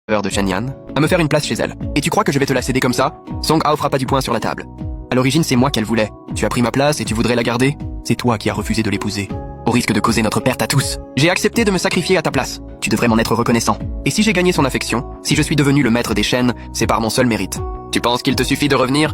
de Shenyan à me faire une place chez elle. Et tu crois que je vais te la céder comme ça? Song Hao frappa du poing sur la table. À l'origine, c'est moi qu'elle voulait. Tu as pris ma place et tu voudrais la garder? C'est toi qui as refusé de l'épouser. Au risque de causer notre perte à tous. J'ai accepté de me sacrifier à ta place. Tu devrais m'en être reconnaissant. Et si j'ai gagné son affection, si je suis devenu le maître des chaînes, c'est par mon seul mérite. Tu penses qu'il te suffit de revenir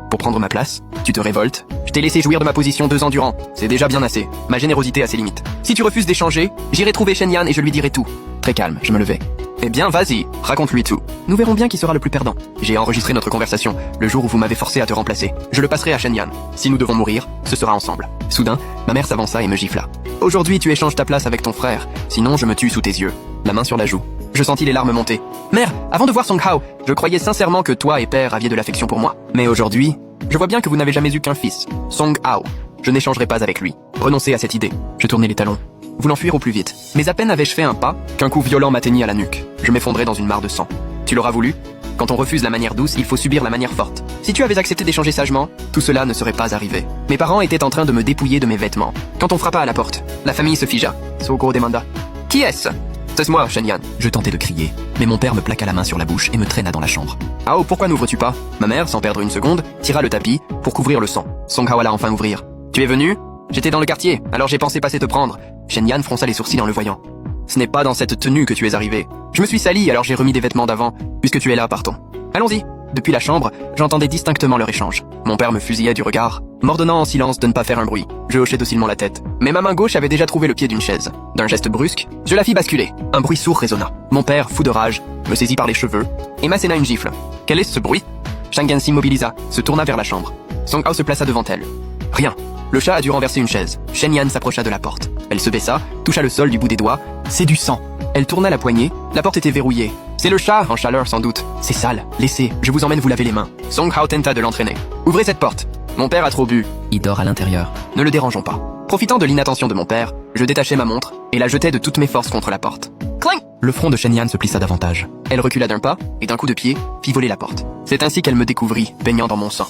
pour prendre ma place? Tu te révoltes? Je t'ai laissé jouir de ma position 2 ans durant. C'est déjà bien assez. Ma générosité a ses limites. Si tu refuses d'échanger, j'irai trouver Shenyan et je lui dirai tout. Très calme, je me levai. Eh bien, vas-y, raconte-lui tout. Nous verrons bien qui sera le plus perdant. J'ai enregistré notre conversation, le jour où vous m'avez forcé à te remplacer. Je le passerai à Shenyan. Si nous devons mourir, ce sera ensemble. Soudain, ma mère s'avança et me gifla. Aujourd'hui, tu échanges ta place avec ton frère, sinon je me tue sous tes yeux. La main sur la joue. Je sentis les larmes monter. Mère, avant de voir Song Hao, je croyais sincèrement que toi et père aviez de l'affection pour moi. Mais aujourd'hui, je vois bien que vous n'avez jamais eu qu'un fils, Song Hao. Je n'échangerai pas avec lui. Renoncez à cette idée. Je tournai les talons, voulant fuir au plus vite. Mais à peine avais-je fait un pas, qu'un coup violent m'atteignit à la nuque. Je m'effondrai dans une mare de sang. Tu l'auras voulu? Quand on refuse la manière douce, il faut subir la manière forte. Si tu avais accepté d'échanger sagement, tout cela ne serait pas arrivé. Mes parents étaient en train de me dépouiller de mes vêtements. Quand on frappa à la porte, la famille se figea. Sogo demanda. Qui est-ce? C'est moi, Shenyan. Je tentais de crier, mais mon père me plaqua la main sur la bouche et me traîna dans la chambre. Ah oh, pourquoi n'ouvres-tu pas? Ma mère, sans perdre une seconde, tira le tapis pour couvrir le sang. Song Hao alla enfin ouvrir. Tu es venu? J'étais dans le quartier, alors j'ai pensé passer te prendre. Shenyan fronça les sourcils en le voyant. Ce n'est pas dans cette tenue que tu es arrivé. Je me suis sali, alors j'ai remis des vêtements d'avant. Puisque tu es là, partons. Allons-y. Depuis la chambre, j'entendais distinctement leur échange. Mon père me fusillait du regard, m'ordonnant en silence de ne pas faire un bruit. Je hochais docilement la tête. Mais ma main gauche avait déjà trouvé le pied d'une chaise. D'un geste brusque, je la fis basculer. Un bruit sourd résonna. Mon père, fou de rage, me saisit par les cheveux et m'asséna une gifle. Quel est ce bruit? Shenyan s'immobilisa, se tourna vers la chambre. Song Hao se plaça devant elle. Rien. Le chat a dû renverser une chaise. Shenyan s'approcha de la porte. Elle se baissa, toucha le sol du bout des doigts. C'est du sang. Elle tourna la poignée. La porte était verrouillée. C'est le chat, en chaleur sans doute. C'est sale. Laissez, je vous emmène vous laver les mains. Song Hao tenta de l'entraîner. Ouvrez cette porte. Mon père a trop bu. Il dort à l'intérieur. Ne le dérangeons pas. Profitant de l'inattention de mon père, je détachai ma montre et la jetai de toutes mes forces contre la porte. Cling! Le front de Shenyan se plissa davantage. Elle recula d'un pas et d'un coup de pied fit voler la porte. C'est ainsi qu'elle me découvrit, baignant dans mon sang.